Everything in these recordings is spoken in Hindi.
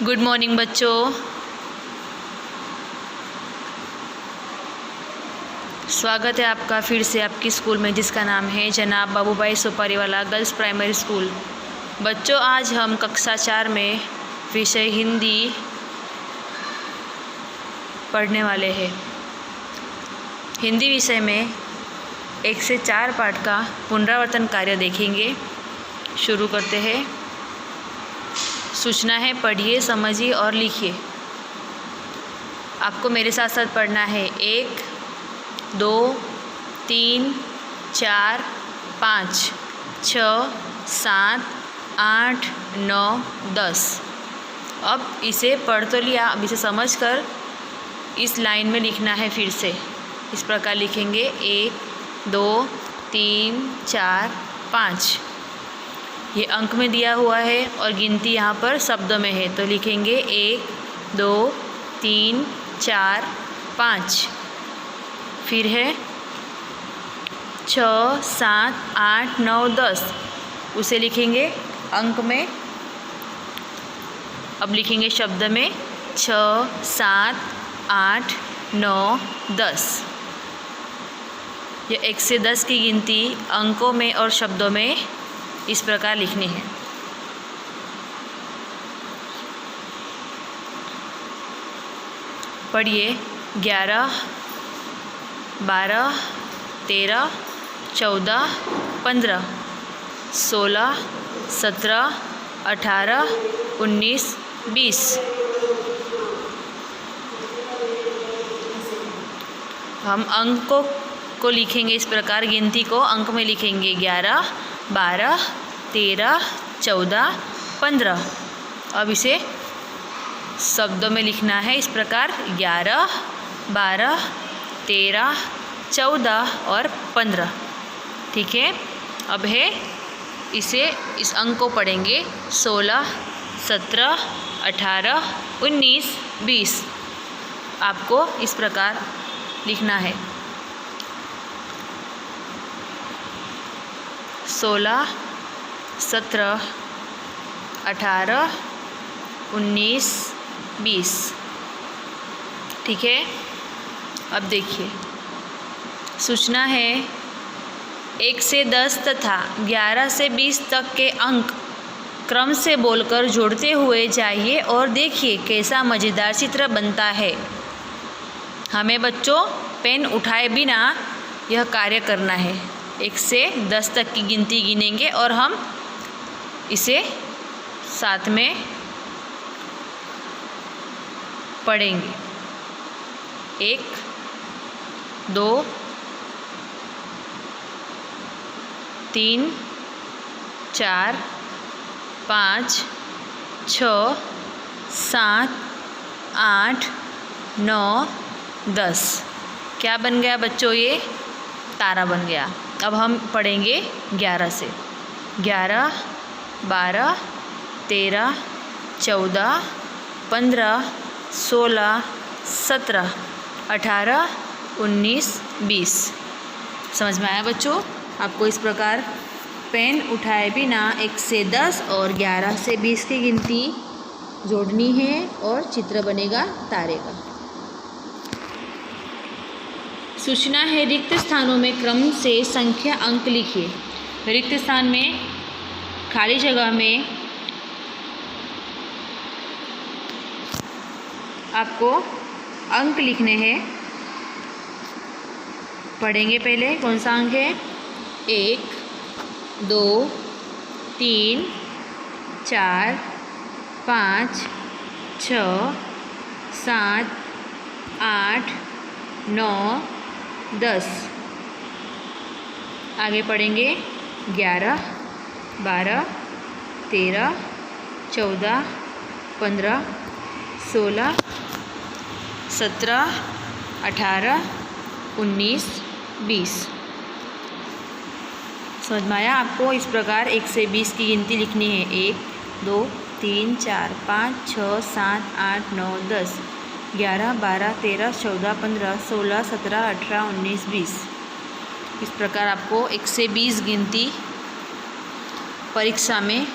गुड मॉर्निंग बच्चों, स्वागत है आपका फिर से आपकी स्कूल में जिसका नाम है जनाब बाबूभाई सुपारीवाला गर्ल्स प्राइमरी स्कूल। बच्चों, आज हम कक्षा 4 में विषय हिंदी पढ़ने वाले हैं। हिंदी विषय में 1 से 4 पाठ का पुनरावर्तन कार्य देखेंगे। शुरू करते हैं। सूचना है, पढ़िए, समझिए और लिखिए। आपको मेरे साथ साथ पढ़ना है। 1, 2, 3, 4, 5, 6, 7, 8, 9, 10। अब इसे पढ़ तो लिया, अब इसे समझकर इस लाइन में लिखना है। फिर से इस प्रकार लिखेंगे 1, 2, 3, 4, 5। ये अंक में दिया हुआ है और गिनती यहाँ पर शब्दों में है, तो लिखेंगे 1, 2, 3, 4, 5। फिर है 6, 7, 8, 9, 10। उसे लिखेंगे अंक में। अब लिखेंगे शब्द में 6, 7, 8, 9, 10। यह 1 से 10 की गिनती अंकों में और शब्दों में इस प्रकार लिखनी है। पढ़िए। 11, 12, 13, 14, 15, 16, 17, 18, 19, 20। हम अंकों को लिखेंगे इस प्रकार, गिनती को अंक में लिखेंगे 11, 12, 13, 14, 15। अब इसे शब्दों में लिखना है इस प्रकार 11, 12, 13, 14 और 15। ठीक है। अब है इसे इस अंक को पढ़ेंगे 16, 17, 18, 19, 20। आपको इस प्रकार लिखना है 16, 17, 18, 19, 20। ठीक है। अब देखिए, सूचना है 1 से 10 तथा 11 से 20 तक के अंक क्रम से बोलकर जोड़ते हुए जाइए और देखिए कैसा मज़ेदार चित्र बनता है। हमें बच्चों पेन उठाए बिना यह कार्य करना है। 1 से 10 तक की गिनती गिनेंगे और हम इसे साथ में पढ़ेंगे। 1, 2, 3, 4, 5, 6, 7, 8, 9, 10। क्या बन गया बच्चों? ये तारा बन गया। अब हम पढ़ेंगे 11 से। 11, 12, 13, 14, 15, 16, 17, 18, 19, 20। समझ में आया बच्चों? आपको इस प्रकार पेन उठाए बिना 1 से 10 और 11 से 20 की गिनती जोड़नी है और चित्र बनेगा तारे का। सूचना है, रिक्त स्थानों में क्रम से संख्या अंक लिखिए। रिक्त स्थान में खाली जगह में आपको अंक लिखने हैं। पढ़ेंगे पहले कौन सा अंक है। 1, 2, 3, 4, 5, 6, 7, 8, 9, 10। आगे पढ़ेंगे 11, 12, 13, 14, 15, 16, 17, 18, 19, 20। समझ में आया आपको? इस प्रकार 1 से 20 की गिनती लिखनी है। 1, 2, 3, 4, 5, 6, 7, 8, 9, 10, 11, 12, 13, 14, 15, 16, 17, 18, 19, 20। इस प्रकार आपको 1 से 20 गिनती परीक्षा में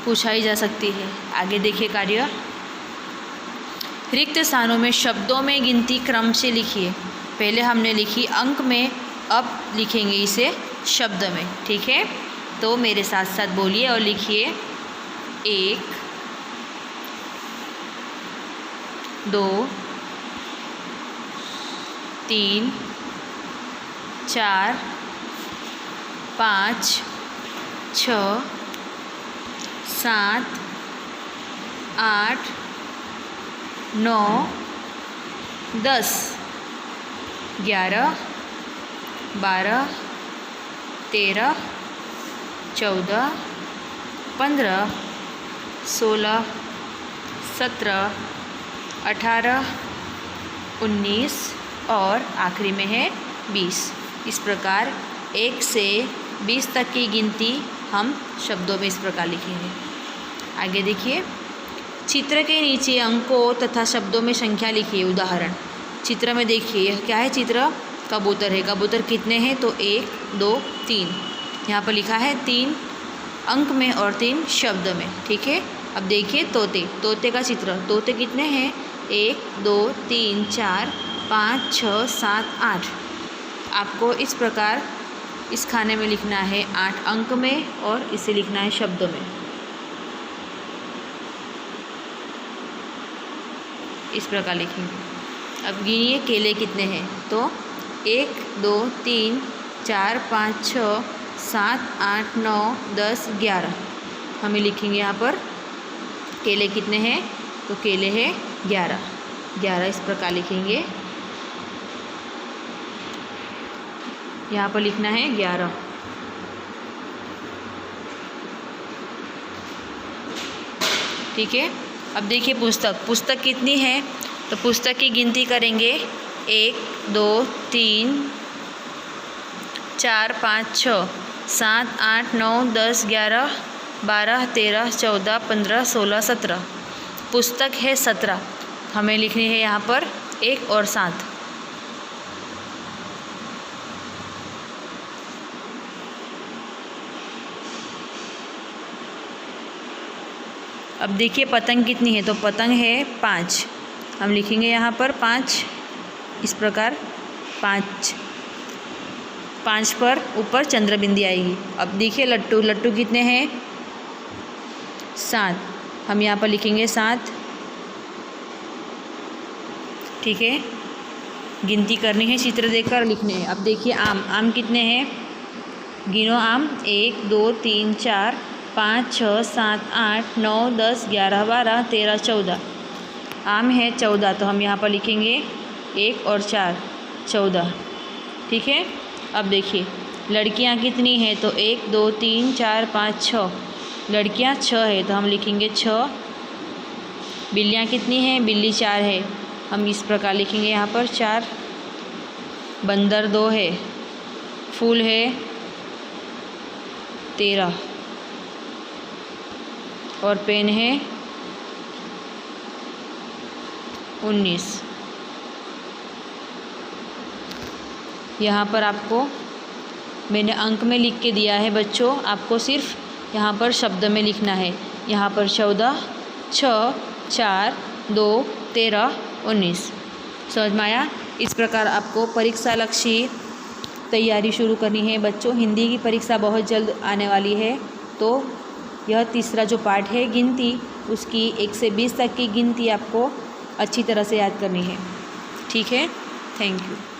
पूछाई जा सकती है। आगे देखिए कार्य। रिक्त स्थानों में शब्दों में गिनती क्रम से लिखिए। पहले हमने लिखी अंक में, अब लिखेंगे इसे शब्द में। ठीक है, तो मेरे साथ साथ बोलिए और लिखिए। 1 2 3 4 5 6 7 8 9 10 11 12 13 14 15 16 17 18 19 और आखिरी में है 20। इस प्रकार 1 से 20 तक की गिनती हम शब्दों में इस प्रकार लिखेंगे। आगे देखिए। चित्र के नीचे अंकों तथा शब्दों में संख्या लिखिए। उदाहरण चित्र में देखिए, क्या है चित्र? कबूतर है। कबूतर कितने हैं? तो 1 2 3। यहाँ पर लिखा है 3 अंक में और 3 शब्द में। ठीक है, अब देखिए तोते। तोते का चित्र। तोते कितने हैं? 1 2 3 4 5 6 7 8। आपको इस प्रकार इस खाने में लिखना है 8 अंक में और इसे लिखना है शब्दों में। इस प्रकार लिखेंगे। अब गिनिए केले कितने हैं? तो 1 2 3 4 5 6 7 8 9 10 11। हमें लिखेंगे यहाँ पर केले कितने हैं? तो केले हैं 11। 11 इस प्रकार लिखेंगे। यहाँ पर लिखना है 11। ठीक है, अब देखिए पुस्तक। पुस्तक कितनी है? तो पुस्तक की गिनती करेंगे। 1 2 3 4 5 6 7 8 9 10 11 12 13 14 15 16 17। पुस्तक है 17। हमें लिखनी है यहाँ पर 1 और 7। अब देखिए पतंग कितनी है? तो पतंग है 5। हम लिखेंगे यहाँ पर 5 इस प्रकार। 5 पर ऊपर चंद्र बिंदी आएगी। अब देखिए लट्टू। लट्टू कितने हैं? 7। हम यहाँ पर लिखेंगे 7। ठीक है, गिनती करनी है, चित्र देखकर लिखने हैं। अब देखिए आम। आम कितने हैं? गिनो आम। 1 2 3 4 5 6 7 8 9 10 11 12 13 14। आम है 14, तो हम यहाँ पर लिखेंगे 1 और 4 14। ठीक है, अब देखिए लड़कियाँ कितनी हैं? तो 1 2 3 4 5 6। लड़कियाँ 6 है, तो हम लिखेंगे 6। बिल्लियाँ कितनी हैं? बिल्ली 4 है। हम इस प्रकार लिखेंगे यहाँ पर 4। बंदर 2 है। फूल है 13 और पेन है 19। यहाँ पर आपको मैंने अंक में लिख के दिया है बच्चों, आपको सिर्फ यहाँ पर शब्द में लिखना है। यहाँ पर 14 6 4 2 13 19। समझ में आया? इस प्रकार आपको परीक्षा लक्ष्य तैयारी शुरू करनी है बच्चों। हिंदी की परीक्षा बहुत जल्द आने वाली है, तो यह तीसरा जो पार्ट है गिनती, उसकी 1 से 20 तक की गिनती आपको अच्छी तरह से याद करनी है। ठीक है, थैंक यू।